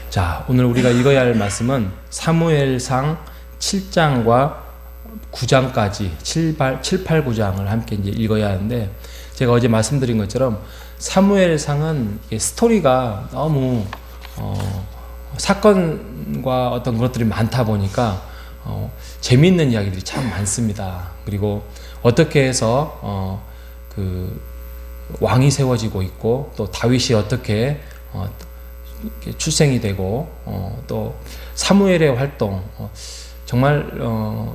자, 오늘 우리가 읽어야 할 말씀은 사무엘상 7장과 9장까지 7, 8, 9장을 함께 이제 읽어야 하는데, 제가 어제 말씀드린 것처럼 사무엘상은 스토리가 너무 사건과 어떤 것들이 많다 보니까 재미있는 이야기들이 참 많습니다. 그리고 어떻게 해서 그 왕이 세워지고 있고, 또 다윗이 어떻게 출생이 되고, 또 사무엘의 활동, 정말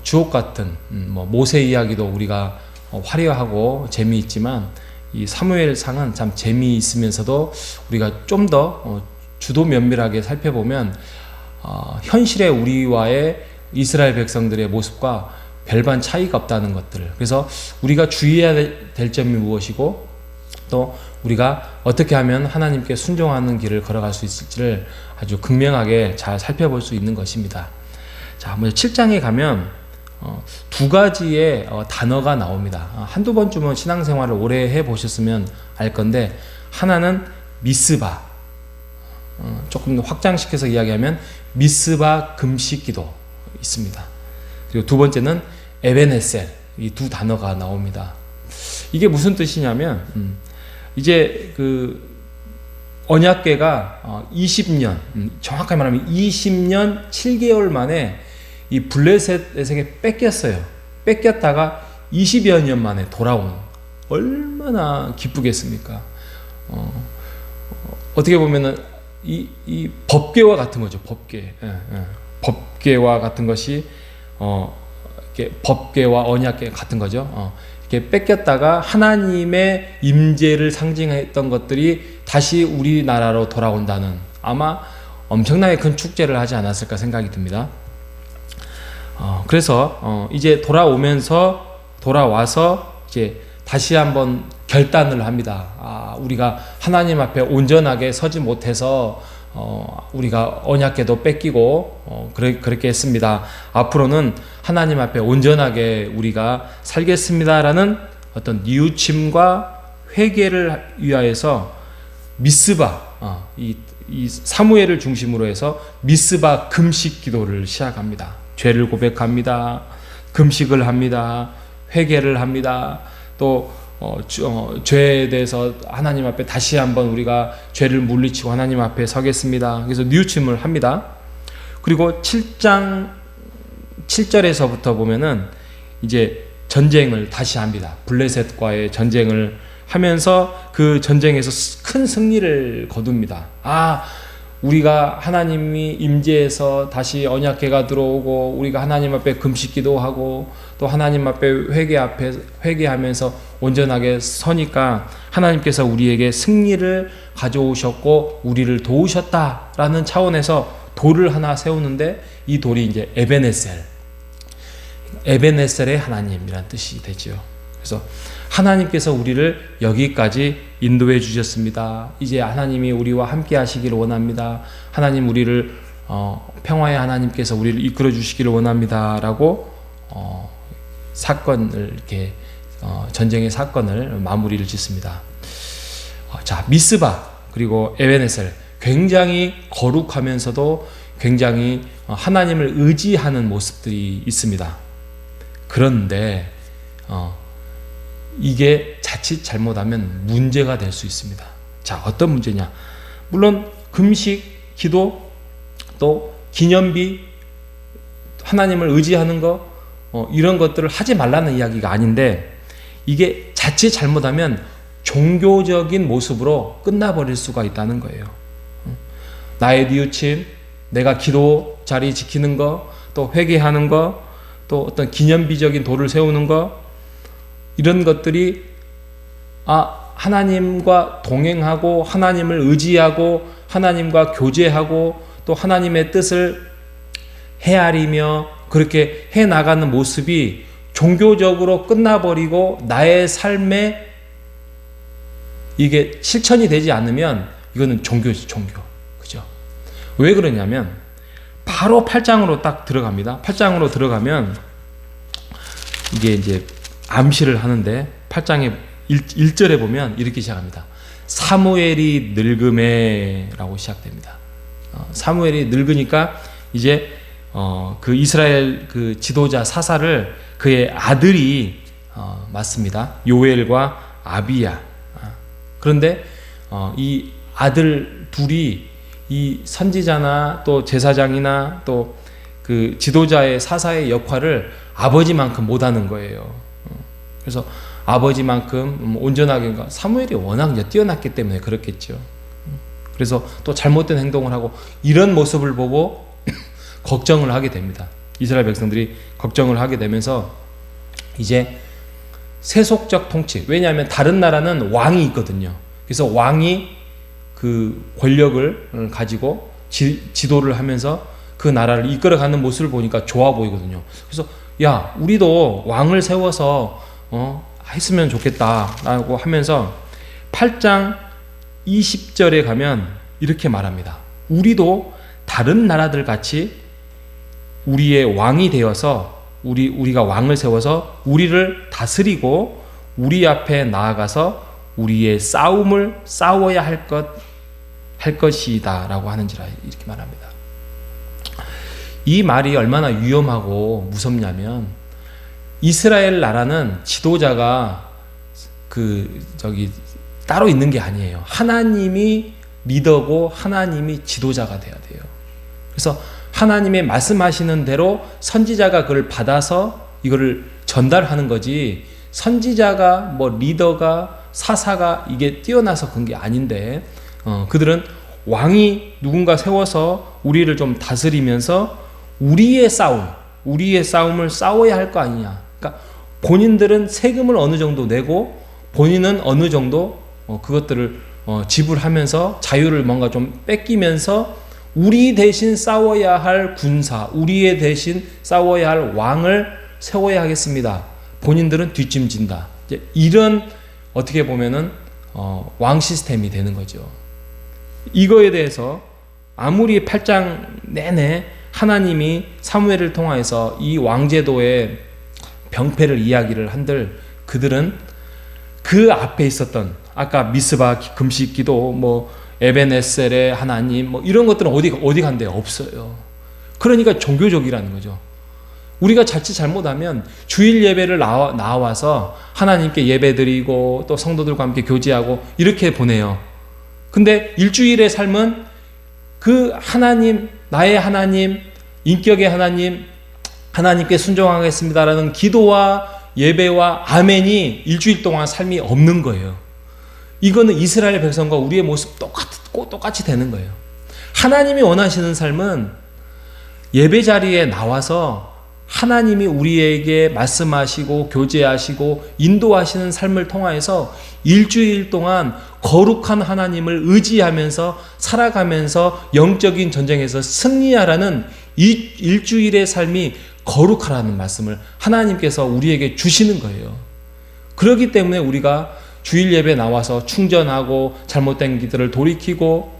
주옥 같은 모세 이야기도 우리가 화려하고 재미있지만, 이 사무엘상은 참 재미있으면서도 우리가 좀 더 주도 면밀하게 살펴보면 현실의 우리와의 이스라엘 백성들의 모습과 별반 차이가 없다는 것들, 그래서 우리가 주의해야 될 점이 무엇이고, 또 우리가 어떻게 하면 하나님께 순종하는 길을 걸어갈 수 있을지를 아주 극명하게 잘 살펴볼 수 있는 것입니다. 자, 먼저 7장에 가면 두 가지의 단어가 나옵니다. 한두 번쯤은 신앙생활을 오래 해보셨으면 알 건데, 하나는 미스바, 조금 더 확장시켜서 이야기하면 미스바 금식기도 있습니다. 그리고 두 번째는 에베네셀, 이 두 단어가 나옵니다. 이게 무슨 뜻이냐면, 이제 그 언약궤가 20년, 정확하게 말하면 20년 7개월 만에 이 블레셋에게 뺏겼어요. 뺏겼다가 20여 년 만에 돌아온, 얼마나 기쁘겠습니까? 어떻게 보면은 이 법궤와 같은 거죠. 법궤. 법궤와 같은 것이 이렇게 법궤와 언약궤 같은 거죠. 이렇게 뺏겼다가 하나님의 임재를 상징했던 것들이 다시 우리나라로 돌아온다는, 아마 엄청나게 큰 축제를 하지 않았을까 생각이 듭니다. 그래서 이제 돌아와서 이제 다시 한번 결단을 합니다. 우리가 하나님 앞에 온전하게 서지 못해서 우리가 언약궤도 뺏기고 그렇게 했습니다. 앞으로는 하나님 앞에 온전하게 우리가 살겠습니다라는 어떤 뉘우침과 회개를 위하여서 미스바, 이 사무엘을 중심으로 해서 미스바 금식 기도를 시작합니다. 죄를 고백합니다. 금식을 합니다. 회개를 합니다. 또 죄에 대해서 하나님 앞에 다시 한번 우리가 죄를 물리치고 하나님 앞에 서겠습니다. 그래서 뉘우침을 합니다. 그리고 7장 7절에서부터 보면은 이제 전쟁을 다시 합니다. 블레셋과의 전쟁을 하면서 그 전쟁에서 큰 승리를 거둡니다. 우리가 하나님이 임재해서 다시 언약궤가 들어오고, 우리가 하나님 앞에 금식기도 하고, 또 하나님 앞에 회개하면서 온전하게 서니까 하나님께서 우리에게 승리를 가져오셨고 우리를 도우셨다라는 차원에서 돌을 하나 세우는데, 이 돌이 이제 에베네셀의 하나님이란 뜻이 되죠. 그래서 하나님께서 우리를 여기까지 인도해 주셨습니다. 이제 하나님이 우리와 함께 하시기를 원합니다. 하나님, 우리를 평화의 하나님께서 우리를 이끌어 주시기를 원합니다 라고 사건을 이렇게 전쟁의 사건을 마무리를 짓습니다. 자, 미스바 그리고 에베네셀, 굉장히 거룩하면서도 굉장히 하나님을 의지하는 모습들이 있습니다. 그런데 이게 자칫 잘못하면 문제가 될 수 있습니다. 자, 어떤 문제냐? 물론 금식, 기도, 또 기념비, 하나님을 의지하는 거, 이런 것들을 하지 말라는 이야기가 아닌데, 이게 자칫 잘못하면 종교적인 모습으로 끝나버릴 수가 있다는 거예요. 나의 뉘우침, 내가 기도 자리 지키는 거, 또 회개하는 거, 또 어떤 기념비적인 돌을 세우는 거, 이런 것들이 하나님과 동행하고 하나님을 의지하고 하나님과 교제하고 또 하나님의 뜻을 헤아리며 그렇게 해나가는 모습이 종교적으로 끝나버리고 나의 삶에 이게 실천이 되지 않으면 이거는 종교지, 종교. 그죠? 왜 그러냐면 바로 8장으로 딱 들어갑니다. 8장으로 들어가면 이게 이제 암시를 하는데 8장의 1절에 보면 이렇게 시작합니다. 사무엘이 늙음에 라고 시작됩니다. 사무엘이 늙으니까 이제 그 이스라엘 그 지도자 사사를 그의 아들이 맡습니다. 요엘과 아비야. 그런데 이 아들 둘이 이 선지자나 또 제사장이나 또 그 지도자의 사사의 역할을 아버지만큼 못하는 거예요. 그래서 아버지만큼 온전하게, 사무엘이 워낙 뛰어났기 때문에 그렇겠죠. 그래서 또 잘못된 행동을 하고 이런 모습을 보고 걱정을 하게 됩니다. 이스라엘 백성들이 걱정을 하게 되면서 이제 세속적 통치, 왜냐하면 다른 나라는 왕이 있거든요. 그래서 왕이 그 권력을 가지고 지도를 하면서 그 나라를 이끌어가는 모습을 보니까 좋아 보이거든요. 그래서 야, 우리도 왕을 세워서 했으면 좋겠다라고 하면서 8장 20절에 가면 이렇게 말합니다. 우리도 다른 나라들 같이 우리의 왕이 되어서 우리가 왕을 세워서 우리를 다스리고 우리 앞에 나아가서 우리의 싸움을 싸워야 할 것이다라고 하는지라 이렇게 말합니다. 이 말이 얼마나 위험하고 무섭냐면 이스라엘 나라는 지도자가 따로 있는 게 아니에요. 하나님이 리더고 하나님이 지도자가 돼야 돼요. 그래서 하나님의 말씀하시는 대로 선지자가 그걸 받아서 이거를 전달하는 거지, 선지자가 뭐 리더가 사사가 이게 뛰어나서 그런 게 아닌데, 그들은 왕이 누군가 세워서 우리를 좀 다스리면서 우리의 싸움을 싸워야 할 거 아니냐. 그러니까 본인들은 세금을 어느 정도 내고 본인은 어느 정도 그것들을 지불하면서 자유를 뭔가 좀 뺏기면서 우리 대신 싸워야 할 군사, 우리의 대신 싸워야 할 왕을 세워야 하겠습니다. 본인들은 뒷짐진다. 이런 어떻게 보면은 왕 시스템이 되는 거죠. 이거에 대해서 아무리 8장 내내 하나님이 사무엘을 통하여서 이 왕제도의 병폐를 이야기를 한들 그들은 그 앞에 있었던 아까 미스바 금식 기도 뭐 에벤에셀의 하나님 뭐 이런 것들은 어디 간대요? 없어요. 그러니까 종교적이라는 거죠. 우리가 자칫 잘못하면 주일 예배를 나와서 하나님께 예배드리고 또 성도들과 함께 교제하고 이렇게 보내요. 근데 일주일의 삶은 그 하나님, 나의 하나님, 인격의 하나님, 하나님께 순종하겠습니다라는 기도와 예배와 아멘이 일주일 동안 삶이 없는 거예요. 이거는 이스라엘 백성과 우리의 모습 똑같이 되는 거예요. 하나님이 원하시는 삶은 예배 자리에 나와서 하나님이 우리에게 말씀하시고 교제하시고 인도하시는 삶을 통하여서 일주일 동안 거룩한 하나님을 의지하면서 살아가면서 영적인 전쟁에서 승리하라는 이 일주일의 삶이 거룩하라는 말씀을 하나님께서 우리에게 주시는 거예요. 그렇기 때문에 우리가 주일 예배 나와서 충전하고 잘못된 기도를 돌이키고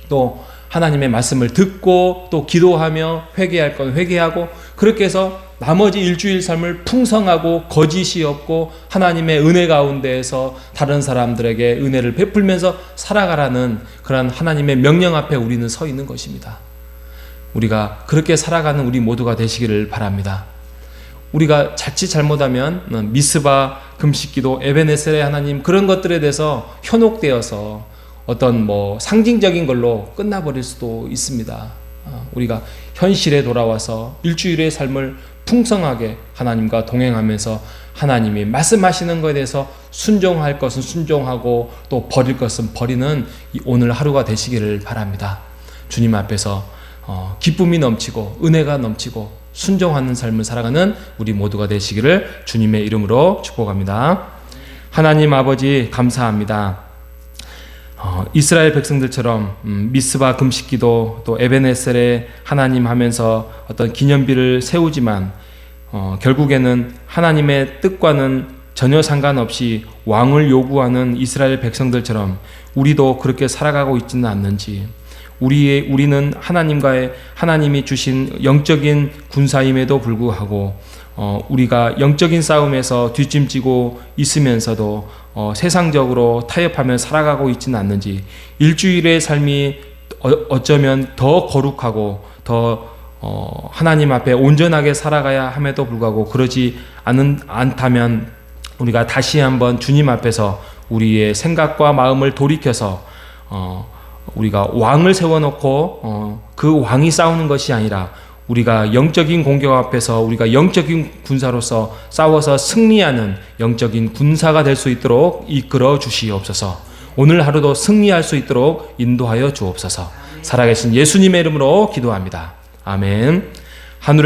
또 하나님의 말씀을 듣고 또 기도하며 회개할 건 회개하고 그렇게 해서 나머지 일주일 삶을 풍성하고 거짓이 없고 하나님의 은혜 가운데에서 다른 사람들에게 은혜를 베풀면서 살아가라는 그런 하나님의 명령 앞에 우리는 서 있는 것입니다. 우리가 그렇게 살아가는 우리 모두가 되시기를 바랍니다. 우리가 자칫 잘못하면 미스바 금식기도 에베네셀의 하나님 그런 것들에 대해서 현혹되어서 어떤 상징적인 걸로 끝나버릴 수도 있습니다. 우리가 현실에 돌아와서 일주일의 삶을 풍성하게 하나님과 동행하면서 하나님이 말씀하시는 것에 대해서 순종할 것은 순종하고 또 버릴 것은 버리는 오늘 하루가 되시기를 바랍니다. 주님 앞에서 기쁨이 넘치고 은혜가 넘치고 순종하는 삶을 살아가는 우리 모두가 되시기를 주님의 이름으로 축복합니다. 하나님 아버지 감사합니다. 이스라엘 백성들처럼 미스바 금식기도 또 에베네셀의 하나님 하면서 어떤 기념비를 세우지만 결국에는 하나님의 뜻과는 전혀 상관없이 왕을 요구하는 이스라엘 백성들처럼 우리도 그렇게 살아가고 있지는 않는지, 우리는 하나님이 주신 영적인 군사임에도 불구하고 우리가 영적인 싸움에서 뒷짐지고 있으면서도 세상적으로 타협하며 살아가고 있지는 않는지, 일주일의 삶이 어쩌면 더 거룩하고 더 하나님 앞에 온전하게 살아가야 함에도 불구하고 그러지 않다면 우리가 다시 한번 주님 앞에서 우리의 생각과 마음을 돌이켜서 우리가 왕을 세워놓고 그 왕이 싸우는 것이 아니라 우리가 영적인 공격 앞에서 우리가 영적인 군사로서 싸워서 승리하는 영적인 군사가 될 수 있도록 이끌어 주시옵소서. 오늘 하루도 승리할 수 있도록 인도하여 주옵소서. 살아계신 예수님의 이름으로 기도합니다. 아멘. 하늘에